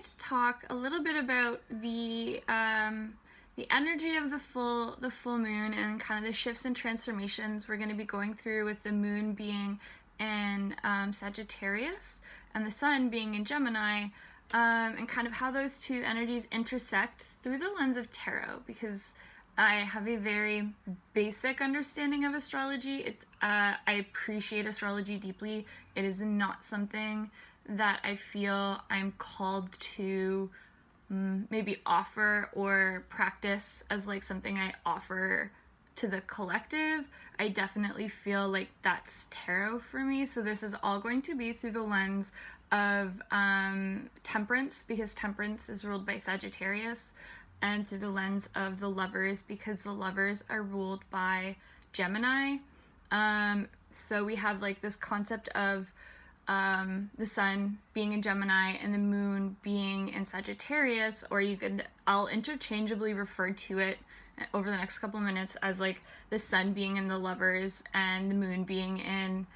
to talk a little bit about the energy of the full moon and kind of the shifts and transformations we're going to be going through with the moon being in Sagittarius and the sun being in Gemini, and kind of how those two energies intersect through the lens of tarot, because I have a very basic understanding of astrology. I appreciate astrology deeply. It is not something that I feel I'm called to maybe offer or practice as like something I offer to the collective. I definitely feel like that's tarot for me. So this is all going to be through the lens of temperance, because temperance is ruled by Sagittarius, and through the lens of the lovers, because the lovers are ruled by Gemini. So we have like this concept of the sun being in Gemini and the moon being in Sagittarius, or I'll interchangeably refer to it over the next couple minutes as like the sun being in the lovers and the moon being in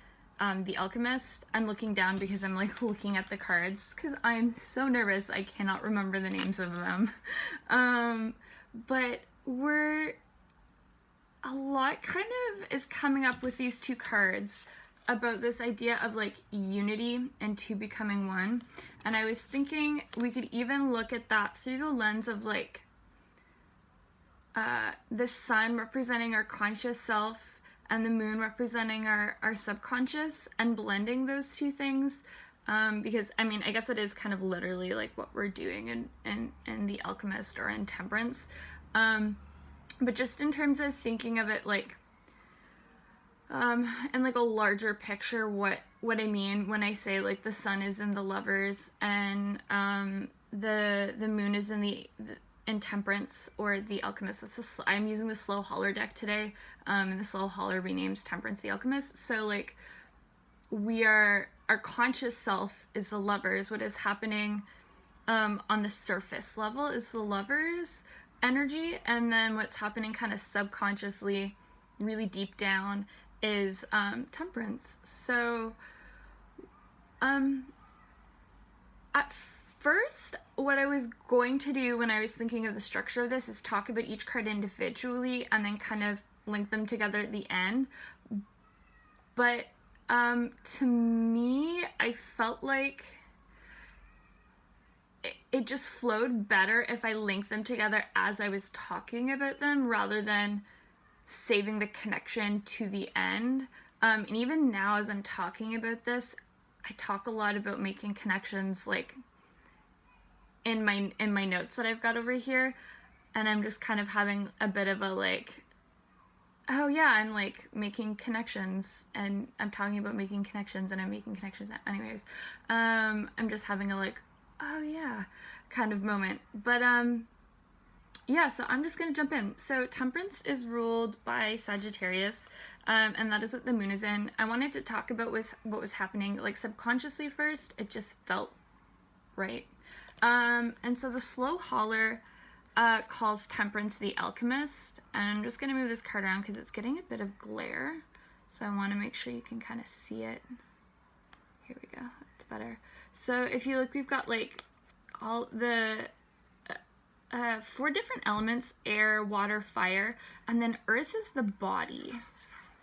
the alchemist. I'm looking down because I'm like looking at the cards because I'm so nervous I cannot remember the names of them. But a lot kind of is coming up with these two cards about this idea of like unity and two becoming one. And I was thinking we could even look at that through the lens of like the sun representing our conscious self and the moon representing our subconscious, and blending those two things. Because I mean, I guess it is kind of literally like what we're doing in the alchemist or in temperance. But just in terms of thinking of it like and like a larger picture, what I mean when I say like the sun is in the lovers and the moon is in temperance or the alchemist. I'm using the slow holler deck today, and the slow holler renames temperance the alchemist. So like our conscious self is the lovers. What is happening on the surface level is the lovers energy, and then what's happening kind of subconsciously really deep down is temperance. So at first, what I was going to do when I was thinking of the structure of this is talk about each card individually and then kind of link them together at the end. But to me, I felt like it just flowed better if I linked them together as I was talking about them rather than saving the connection to the end. And even now as I'm talking about this, I talk a lot about making connections like in my notes that I've got over here, and I'm just kind of having a bit of a like, oh yeah, I'm like making connections, and I'm talking about making connections, and I'm making connections anyways. I'm just having a like, oh yeah, kind of moment. But yeah, so I'm just going to jump in. So temperance is ruled by Sagittarius, and that is what the moon is in. I wanted to talk about what was happening like subconsciously first. It just felt right. And so the slow holler calls temperance the alchemist. And I'm just going to move this card around because it's getting a bit of glare. So I want to make sure you can kind of see it. Here we go. That's better. So if you look, we've got like all the 4 different elements: air, water, fire, and then earth is the body,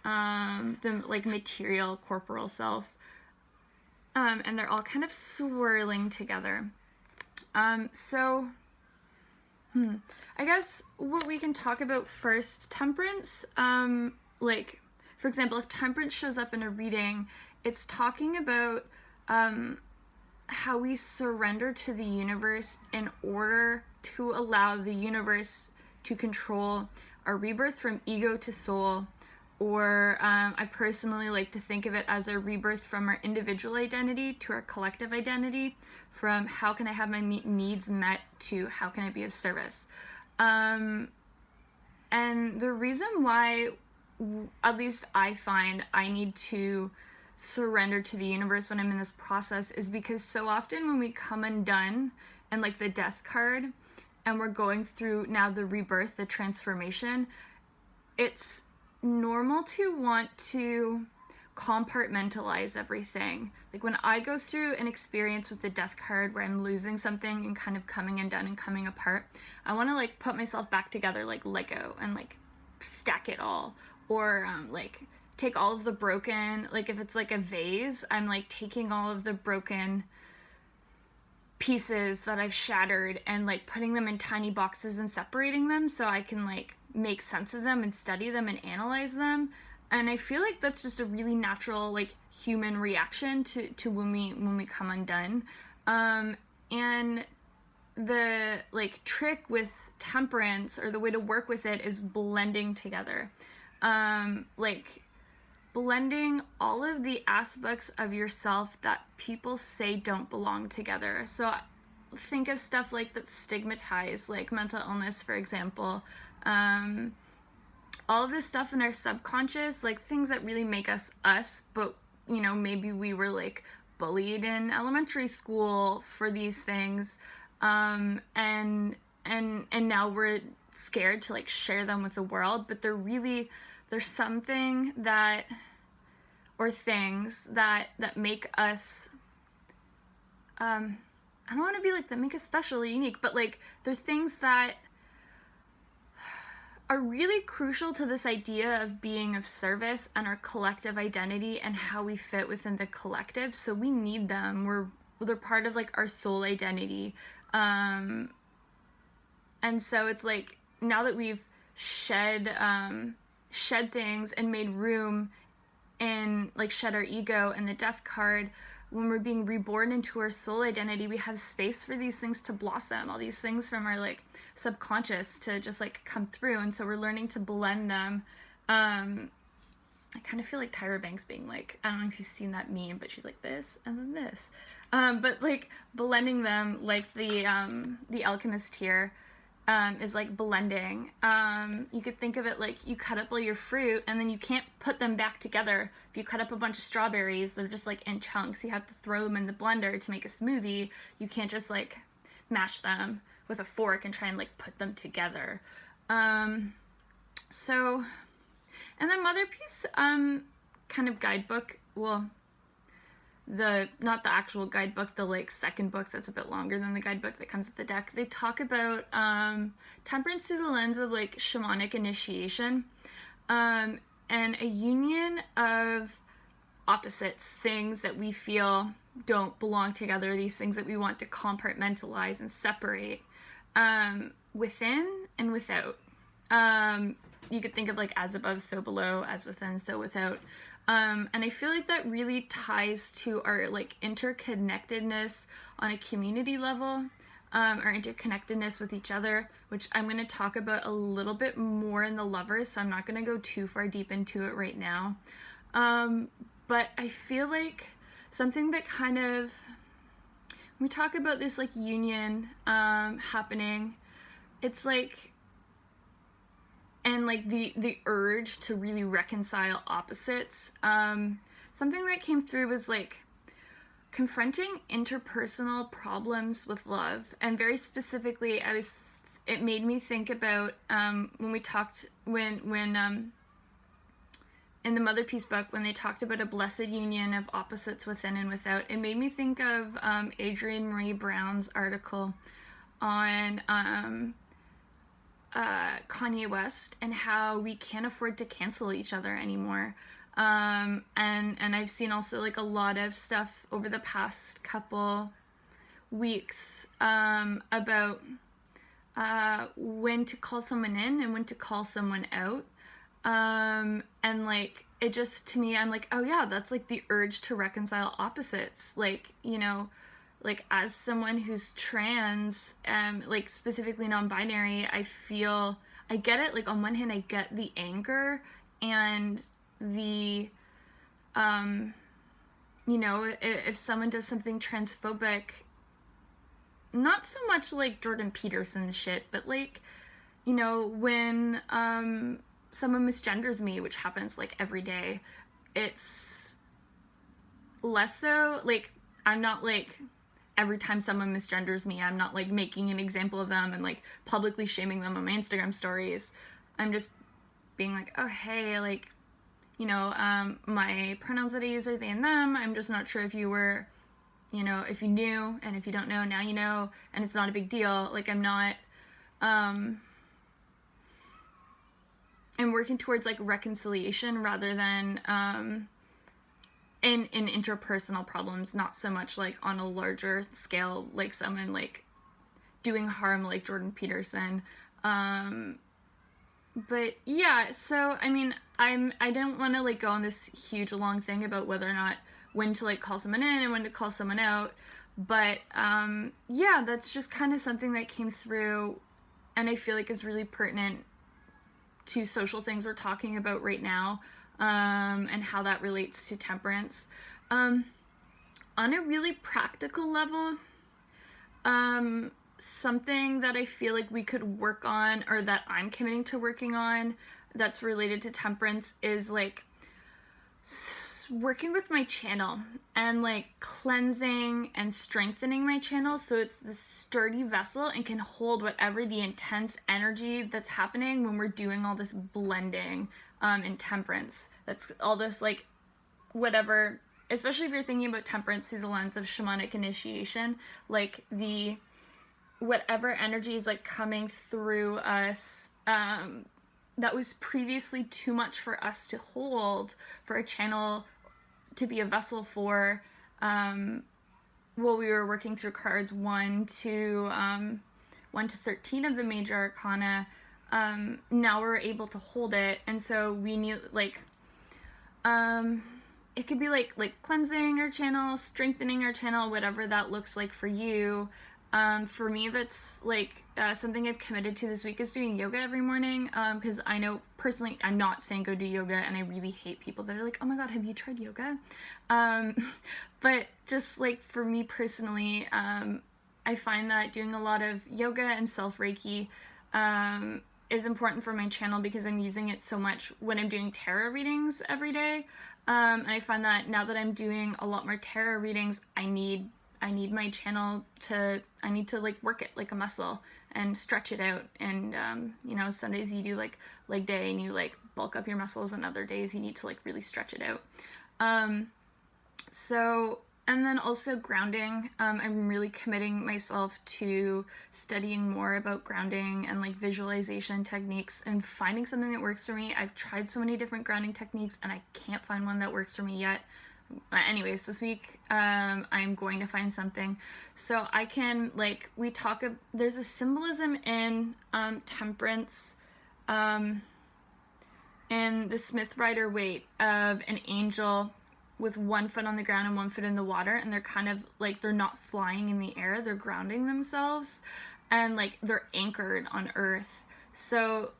the like material corporal self, and they're all kind of swirling together. So I guess what we can talk about first, temperance, like for example, if temperance shows up in a reading, it's talking about how we surrender to the universe in order to allow the universe to control our rebirth from ego to soul, or I personally like to think of it as a rebirth from our individual identity to our collective identity, from how can I have my needs met to how can I be of service. And the reason why, at least I find, I need to surrender to the universe when I'm in this process is because so often when we come undone and like the death card and we're going through now the rebirth, the transformation, it's normal to want to compartmentalize everything. Like when I go through an experience with the death card where I'm losing something and kind of coming undone and coming apart, I want to like put myself back together like Lego and like stack it all, or like take all of the broken, like if it's like a vase, I'm like taking all of the broken pieces that I've shattered and like putting them in tiny boxes and separating them so I can like make sense of them and study them and analyze them. And I feel like that's just a really natural like human reaction to when we come undone. And the like trick with temperance, or the way to work with it, is blending together. Like blending all of the aspects of yourself that people say don't belong together. So think of stuff like that's stigmatized, like mental illness, for example. All of this stuff in our subconscious, like things that really make us us, but you know, maybe we were like bullied in elementary school for these things, and now we're scared to like share them with the world, but there's something that, or things that make us, I don't want to be like that make us special or unique, but like they're things that are really crucial to this idea of being of service and our collective identity and how we fit within the collective. So we need them. They're part of like our soul identity. And so it's like, now that we've shed things and made room, and like shed our ego and the death card, when we're being reborn into our soul identity, we have space for these things to blossom, all these things from our like subconscious to just like come through. And so we're learning to blend them. I kind of feel like Tyra Banks being like, I don't know if you've seen that meme, but she's like this and then this, but like blending them, like the alchemist here is like blending. You could think of it like you cut up all your fruit and then you can't put them back together. If you cut up a bunch of strawberries, they're just like in chunks. You have to throw them in the blender to make a smoothie. You can't just like mash them with a fork and try and like put them together. So, and then Mother Peace, kind of guidebook, well, not the actual guidebook, the like second book that's a bit longer than the guidebook that comes with the deck. They talk about temperance through the lens of like shamanic initiation, and a union of opposites, things that we feel don't belong together, these things that we want to compartmentalize and separate, within and without. You could think of like as above, so below, as within, so without. And I feel like that really ties to our like interconnectedness on a community level, our interconnectedness with each other, which I'm going to talk about a little bit more in the Lovers, so I'm not going to go too far deep into it right now. But I feel like something that kind of, when we talk about this like union happening, it's like, and like the urge to really reconcile opposites. Something that came through was like confronting interpersonal problems with love, and very specifically, it made me think about when we talked when in the Mother Peace book, when they talked about a blessed union of opposites within and without. It made me think of Adrienne Marie Brown's article on Kanye West and how we can't afford to cancel each other anymore. And I've seen also like a lot of stuff over the past couple weeks about when to call someone in and when to call someone out. And like, it just, to me, I'm like, oh yeah, that's like the urge to reconcile opposites. Like, you know, like as someone who's trans, like specifically non-binary, I get it. Like on one hand, I get the anger and the, you know, if someone does something transphobic, not so much like Jordan Peterson shit, but like, you know, when, someone misgenders me, which happens like every day, it's less so like, I'm not like, every time someone misgenders me, I'm not like making an example of them and like publicly shaming them on my Instagram stories. I'm just being like, oh hey, like my pronouns that I use are they and them. I'm just not sure if you were, if you knew, and if you don't know, now you know, and it's not a big deal. Like, I'm not, I'm working towards, like, reconciliation rather than, in interpersonal problems, not so much, like, on a larger scale, like someone, like, doing harm, like Jordan Peterson. But yeah, so I mean, I didn't want to, like, go on this huge long thing about whether or not when to, like, call someone in and when to call someone out. But yeah, that's just kind of something that came through, and I feel like is really pertinent to social things we're talking about right now, and how that relates to temperance. On a really practical level, something that I feel like we could work on, or that I'm committing to working on, that's related to temperance is, like, working with my channel and, like, cleansing and strengthening my channel so it's this sturdy vessel and can hold whatever the intense energy that's happening when we're doing all this blending in temperance. That's all this, like, whatever, especially if you're thinking about temperance through the lens of shamanic initiation, like, the whatever energy is, like, coming through us, that was previously too much for us to hold, for a channel to be a vessel for, we were working through cards 1 to 13 of the major arcana. Now we're able to hold it, and so we need, like, it could be like cleansing our channel, strengthening our channel, whatever that looks like for you. For me, that's, like, something I've committed to this week is doing yoga every morning, because I know, personally, I'm not saying go do yoga, and I really hate people that are like, oh my god, have you tried yoga? But just, like, for me personally, I find that doing a lot of yoga and self-reiki is important for my channel because I'm using it so much when I'm doing tarot readings every day, and I find that now that I'm doing a lot more tarot readings, I need my channel to, I need to, like, work it like a muscle and stretch it out. And, some days you do, like, leg day and you, like, bulk up your muscles, and other days you need to, like, really stretch it out. And then also grounding. I'm really committing myself to studying more about grounding and, like, visualization techniques and finding something that works for me. I've tried so many different grounding techniques and I can't find one that works for me yet. Anyways, this week, I'm going to find something. So I can, like, there's a symbolism in, temperance, in the Smith Rider-Waite of an angel with one foot on the ground and one foot in the water, and they're kind of, like, they're not flying in the air, they're grounding themselves, and, like, they're anchored on earth. So,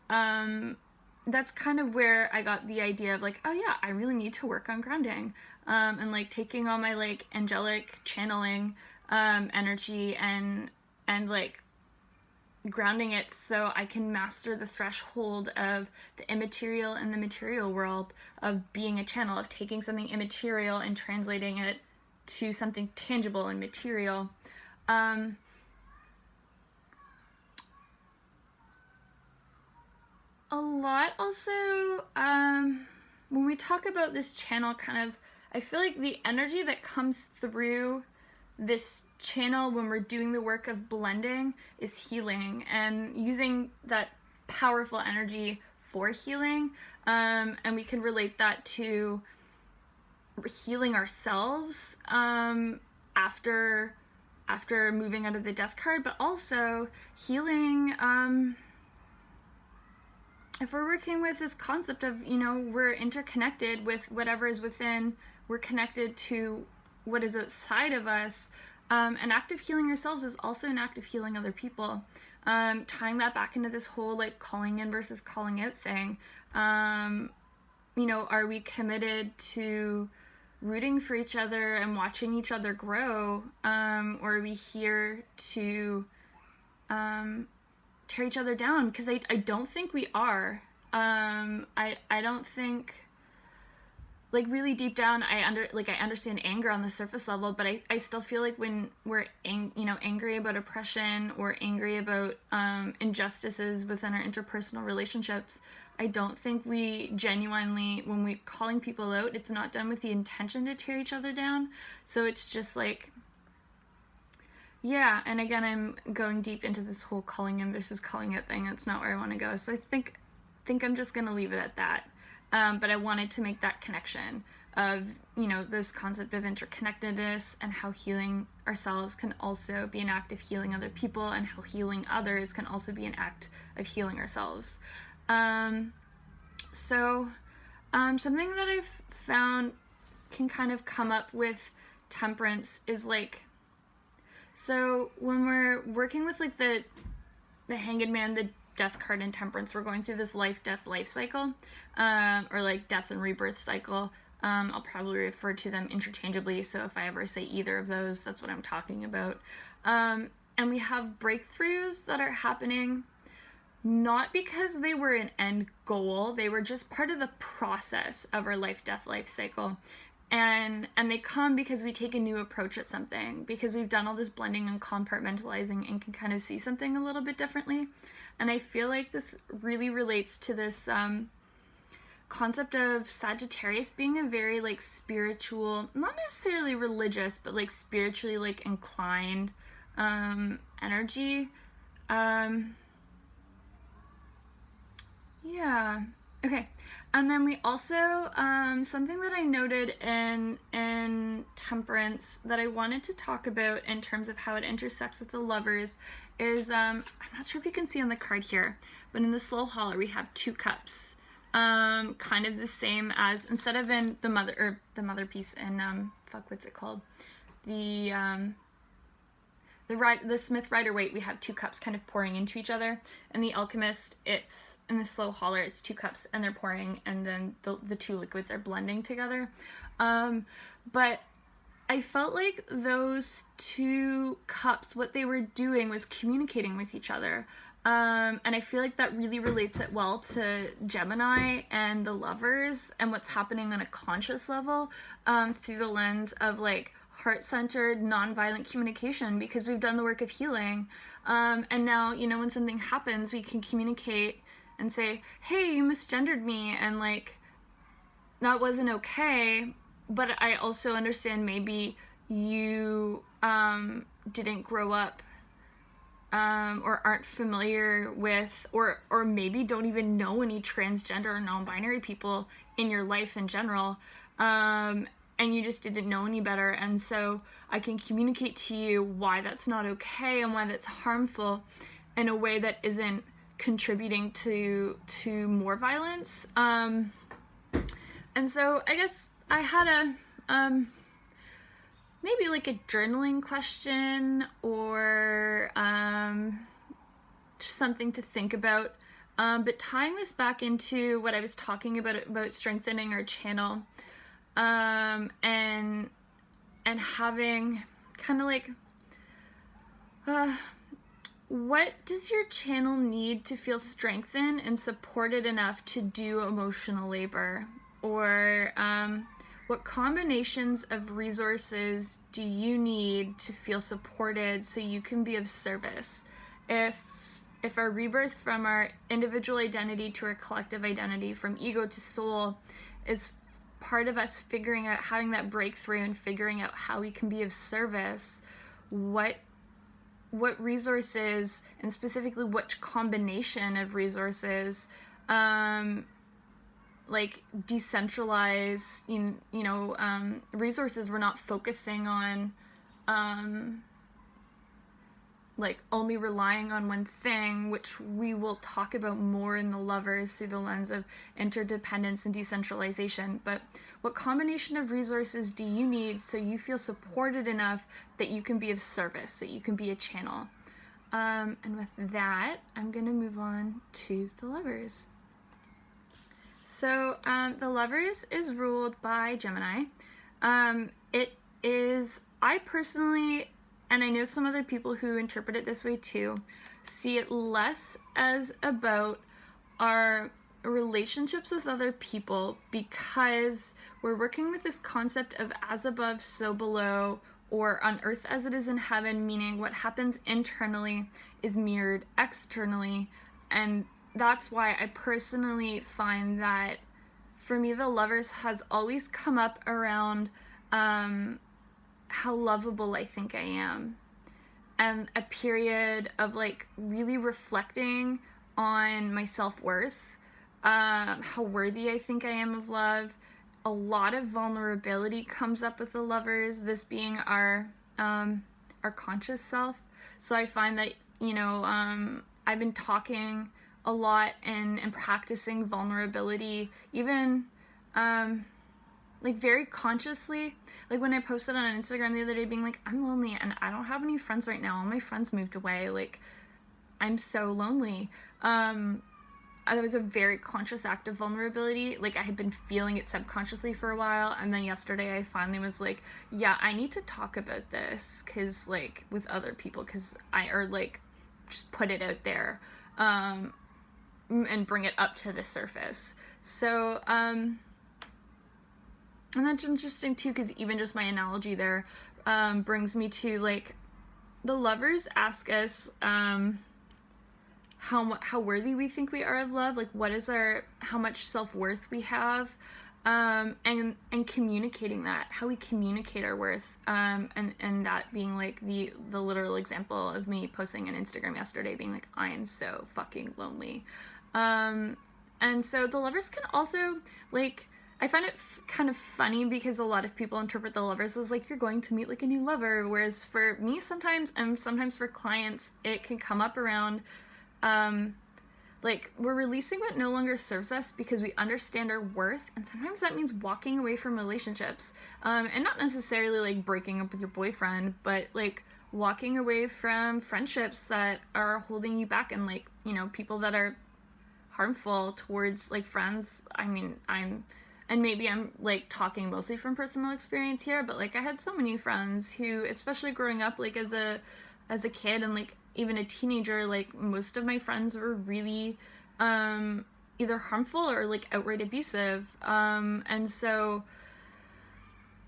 that's kind of where I got the idea of, like, oh yeah, I really need to work on grounding, and, like, taking all my, like, angelic channeling energy and like, grounding it so I can master the threshold of the immaterial and the material world, of being a channel, of taking something immaterial and translating it to something tangible and material. A lot also, when we talk about this channel, kind of, I feel like the energy that comes through this channel when we're doing the work of blending is healing, and using that powerful energy for healing, and we can relate that to healing ourselves after moving out of the death card, but also healing if we're working with this concept of, we're interconnected with whatever is within, we're connected to what is outside of us, an act of healing ourselves is also an act of healing other people. Tying that back into this whole, like, calling in versus calling out thing. Are we committed to rooting for each other and watching each other grow? Or are we here to tear each other down? Because I don't think we are. I don't think, like, really deep down, I understand anger on the surface level, but I still feel like when we're angry about oppression or angry about injustices within our interpersonal relationships, I don't think we genuinely, when we're calling people out, it's not done with the intention to tear each other down. So it's just like, yeah, and again, I'm going deep into this whole calling in versus calling out thing. That's not where I want to go. So I think I'm just going to leave it at that. But I wanted to make that connection of, you know, this concept of interconnectedness and how healing ourselves can also be an act of healing other people, and how healing others can also be an act of healing ourselves. So something that I've found can kind of come up with temperance is like, so when we're working with like the Hanged Man, the death card in temperance, we're going through this life cycle, or like death and rebirth cycle. I'll probably refer to them interchangeably, so if I ever say either of those, that's what I'm talking about. And we have breakthroughs that are happening not because they were an end goal, they were just part of the process of our life cycle. And they come because we take a new approach at something, because we've done all this blending and compartmentalizing and can kind of see something a little bit differently. And I feel like this really relates to this concept of Sagittarius being a very like spiritual, not necessarily religious, but like spiritually like inclined energy. Yeah. Okay. And then we also, something that I noted in temperance that I wanted to talk about in terms of how it intersects with the lovers is, I'm not sure if you can see on the card here, but in the slow holler we have 2 cups. Kind of the same as, instead of in the mother piece in, what's it called? The Smith Rider-Waite, we have 2 cups kind of pouring into each other. And the Alchemist, it's, in the slow holler, it's 2 cups and they're pouring, and then the 2 liquids are blending together. But I felt like those 2 cups, what they were doing was communicating with each other. And I feel like that really relates it well to Gemini and the lovers and what's happening on a conscious level, through the lens of like heart-centered, non-violent communication, because we've done the work of healing. And now, you know, when something happens, we can communicate and say, hey, you misgendered me, and like, that wasn't okay, but I also understand maybe you didn't grow up or aren't familiar with, or maybe don't even know any transgender or non-binary people in your life in general, and you just didn't know any better, and so I can communicate to you why that's not okay and why that's harmful in a way that isn't contributing to more violence. And so I guess I had a maybe like a journaling question, or just something to think about. But tying this back into what I was talking about strengthening our channel, and having kind of like, what does your channel need to feel strengthened and supported enough to do emotional labor? Or what combinations of resources do you need to feel supported so you can be of service? If our rebirth from our individual identity to our collective identity, from ego to soul, is part of us figuring out, having that breakthrough and figuring out how we can be of service, what resources, and specifically which combination of resources, like decentralized, resources we're not focusing on, like only relying on one thing, which we will talk about more in the lovers through the lens of interdependence and decentralization. But what combination of resources do you need so you feel supported enough that you can be of service, that you can be a channel? And with that, I'm going to move on to the lovers. So the lovers is ruled by Gemini. It is, I personally, and I know some other people who interpret it this way too, see it less as about our relationships with other people, because we're working with this concept of as above, so below, or on earth as it is in heaven, meaning what happens internally is mirrored externally, and that's why I personally find that for me, the Lovers has always come up around how lovable I think I am, and a period of like really reflecting on my self-worth, how worthy I think I am of love. A lot of vulnerability comes up with the Lovers, this being our conscious self. So I find that, I've been talking a lot and practicing vulnerability, even like very consciously. Like when I posted on Instagram the other day being like, I'm lonely and I don't have any friends right now, all my friends moved away, like I'm so lonely. That was a very conscious act of vulnerability. Like I had been feeling it subconsciously for a while, and then yesterday I finally was like, yeah, I need to talk about this, because like with other people, because just put it out there, and bring it up to the surface. So and that's interesting too, because even just my analogy there brings me to like the Lovers ask us how worthy we think we are of love, like what is how much self-worth we have, and communicating that, how we communicate our worth, and that being like the literal example of me posting on Instagram yesterday being like, I am so fucking lonely. And so the Lovers can also, like, I find it kind of funny because a lot of people interpret the Lovers as like you're going to meet like a new lover, whereas for me sometimes, and sometimes for clients, it can come up around like we're releasing what no longer serves us because we understand our worth, and sometimes that means walking away from relationships, and not necessarily like breaking up with your boyfriend, but like walking away from friendships that are holding you back, and like, people that are harmful towards like friends. I mean, and maybe I'm like talking mostly from personal experience here, but like I had so many friends who, especially growing up like as a kid and like even a teenager, like most of my friends were really either harmful or like outright abusive, and so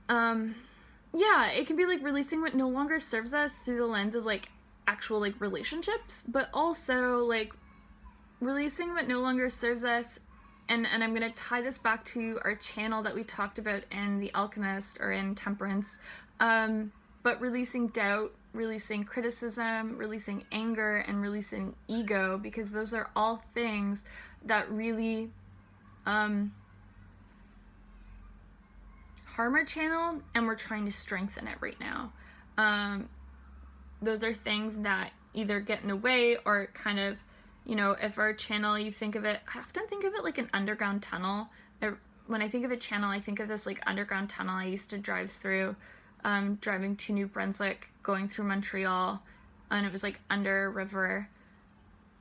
yeah, it can be like releasing what no longer serves us through the lens of like actual like relationships, but also like releasing what no longer serves us. And I'm going to tie this back to our channel that we talked about in The Alchemist, or in Temperance, but releasing doubt, releasing criticism, releasing anger, and releasing ego, because those are all things that really harm our channel, and we're trying to strengthen it right now. Those are things that either get in the way or kind of, if our channel, you think of it, I often think of it like an underground tunnel. When I think of a channel, I think of this like underground tunnel I used to drive through, driving to New Brunswick, going through Montreal, and it was like under a river.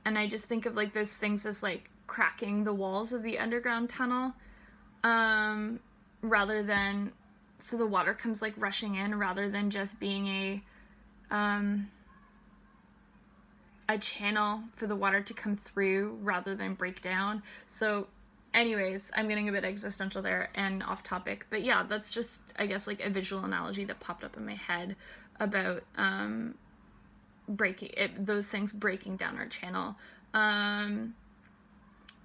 And I just think of like those things as like cracking the walls of the underground tunnel, rather than, so the water comes like rushing in, rather than just being a channel for the water to come through rather than break down. So anyways, I'm getting a bit existential there and off topic, but yeah, that's just, I guess, like a visual analogy that popped up in my head about those things breaking down our channel. And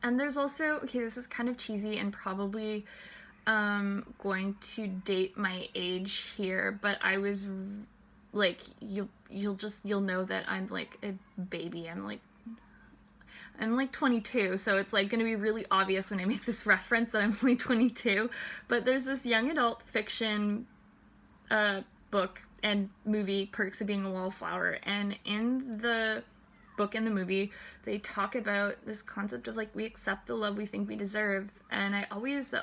there's also, okay, this is kind of cheesy and probably going to date my age here, but I was like, you'll know that I'm like a baby. I'm like 22, so it's like gonna be really obvious when I make this reference that I'm only 22. But there's this young adult fiction book and movie, Perks of Being a Wallflower, and in the book and the movie they talk about this concept of like we accept the love we think we deserve. And that always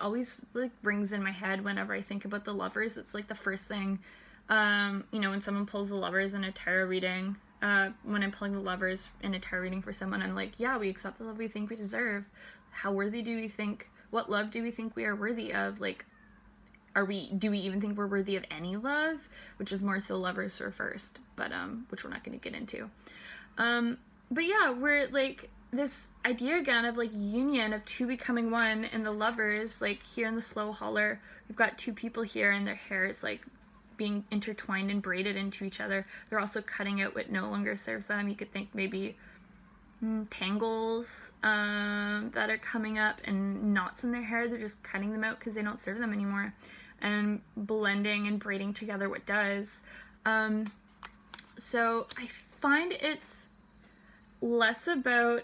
like rings in my head whenever I think about the Lovers. It's like the first thing, when someone pulls the Lovers in a tarot reading, when I'm pulling the Lovers in a tarot reading for someone, I'm like, yeah, we accept the love we think we deserve. How worthy do we think, what love do we think we are worthy of? Like, do we even think we're worthy of any love? Which is more so Lovers for first, but, which we're not going to get into. But yeah, we're like, this idea again of like union, of two becoming one in the Lovers, like here in the Slow Holler, we've got two people here and their hair is like being intertwined and braided into each other. They're also cutting out what no longer serves them. You could think maybe tangles that are coming up, and knots in their hair. They're just cutting them out because they don't serve them anymore, and blending and braiding together what does. So I find it's less about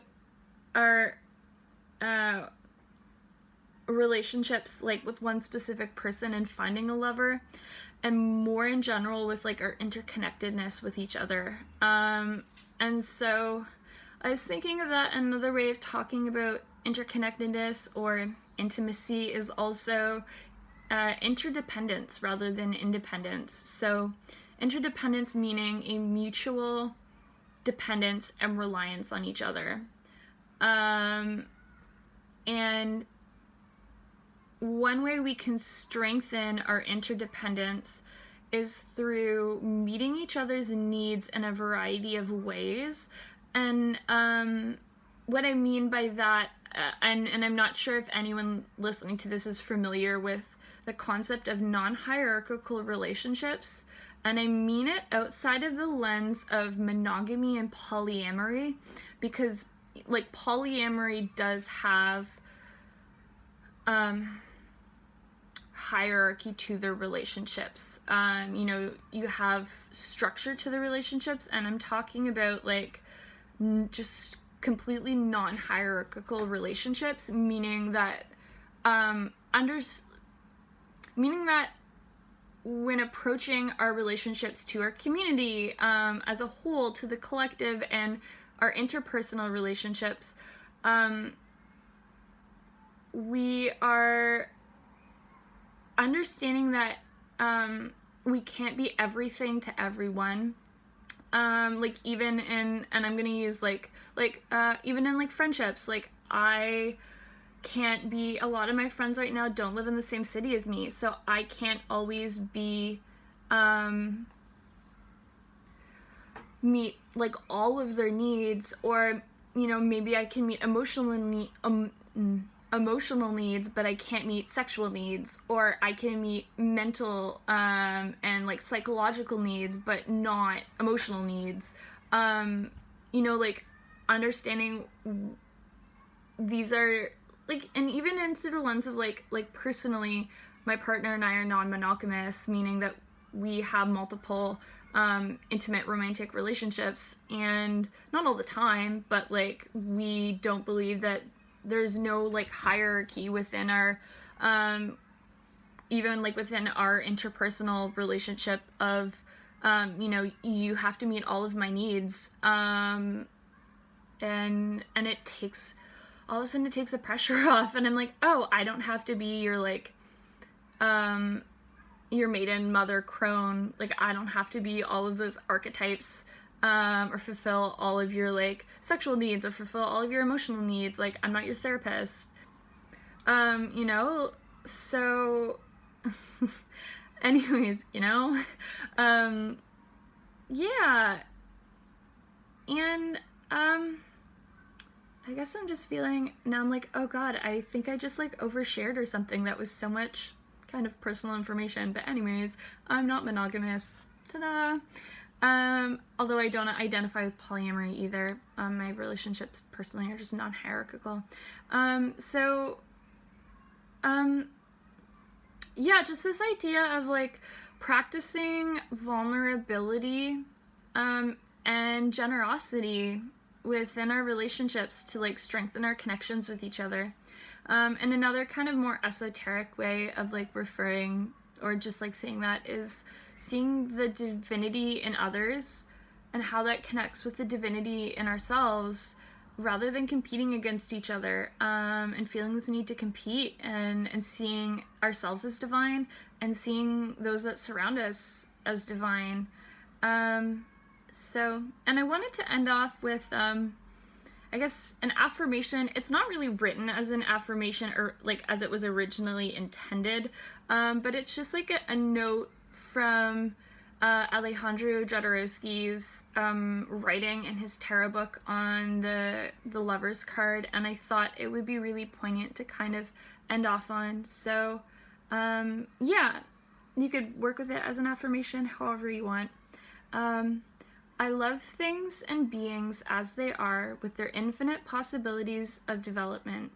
our relationships like with one specific person and finding a lover, and more in general with like our interconnectedness with each other. And so I was thinking of that. Another way of talking about interconnectedness or intimacy is also interdependence rather than independence. So interdependence meaning a mutual dependence and reliance on each other. And one way we can strengthen our interdependence is through meeting each other's needs in a variety of ways. And what I mean by that, and I'm not sure if anyone listening to this is familiar with the concept of non-hierarchical relationships, and I mean it outside of the lens of monogamy and polyamory, because like polyamory does have hierarchy to their relationships. You have structure to the relationships, and I'm talking about like just completely non-hierarchical relationships, meaning that when approaching our relationships to our community as a whole, to the collective, and our interpersonal relationships, we are understanding that we can't be everything to everyone. Like even in, and I'm gonna use even in like friendships, like I can't be, a lot of my friends right now don't live in the same city as me, so I can't always be meet like all of their needs, or maybe I can meet emotional needs, but I can't meet sexual needs, or I can meet mental and like psychological needs, but not emotional needs. Like understanding these are like, and even into the lens of like personally, my partner and I are non-monogamous, meaning that we have multiple intimate romantic relationships, and not all the time, but like we don't believe that there's no like hierarchy within our even like within our interpersonal relationship of you have to meet all of my needs, and it takes, all of a sudden it takes the pressure off, and I'm like, oh, I don't have to be your like your maiden, mother, crone, like I don't have to be all of those archetypes, or fulfill all of your like sexual needs, or fulfill all of your emotional needs. Like I'm not your therapist. So anyways, yeah. And I guess I'm just feeling, now I'm like, oh god, I think I just like overshared or something. That was so much kind of personal information. But anyways, I'm not monogamous. Ta-da! Although I don't identify with polyamory either. My relationships personally are just non-hierarchical. Yeah, just this idea of like practicing vulnerability and generosity within our relationships to like strengthen our connections with each other. And another kind of more esoteric way of like referring, or just like saying that, is seeing the divinity in others and how that connects with the divinity in ourselves, rather than competing against each other, and feeling this need to compete, and seeing ourselves as divine, and seeing those that surround us as divine. And I wanted to end off with, I guess, an affirmation. It's not really written as an affirmation, or like as it was originally intended, but it's just like a note from Alejandro Jodorowsky's writing in his tarot book on the Lover's card, and I thought it would be really poignant to kind of end off on. So yeah, you could work with it as an affirmation however you want. I love things and beings as they are, with their infinite possibilities of development.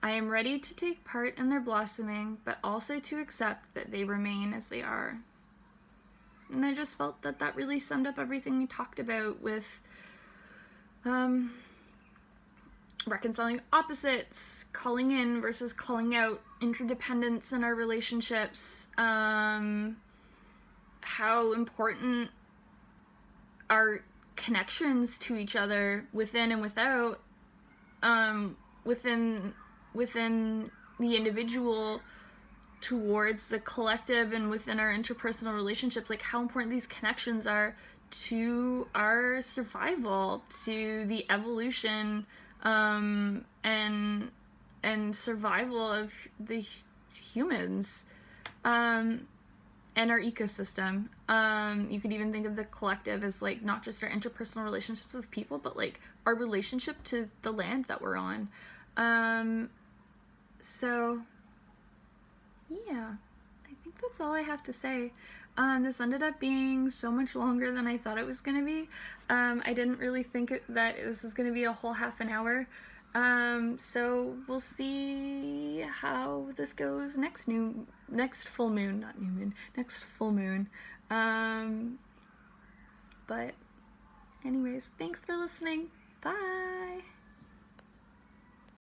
I am ready to take part in their blossoming, but also to accept that they remain as they are. And I just felt that that really summed up everything we talked about with reconciling opposites, calling in versus calling out, interdependence in our relationships, how important our connections to each other within and without, within the individual towards the collective, and within our interpersonal relationships, like how important these connections are to our survival, to the evolution, and survival of the humans, and our ecosystem. You could even think of the collective as like not just our interpersonal relationships with people, but like our relationship to the land that we're on. So yeah, I think that's all I have to say. This ended up being so much longer than I thought it was going to be. I didn't really think that this was going to be a whole half an hour. So we'll see how this goes next full moon, not new moon, next full moon. But anyways, thanks for listening. Bye.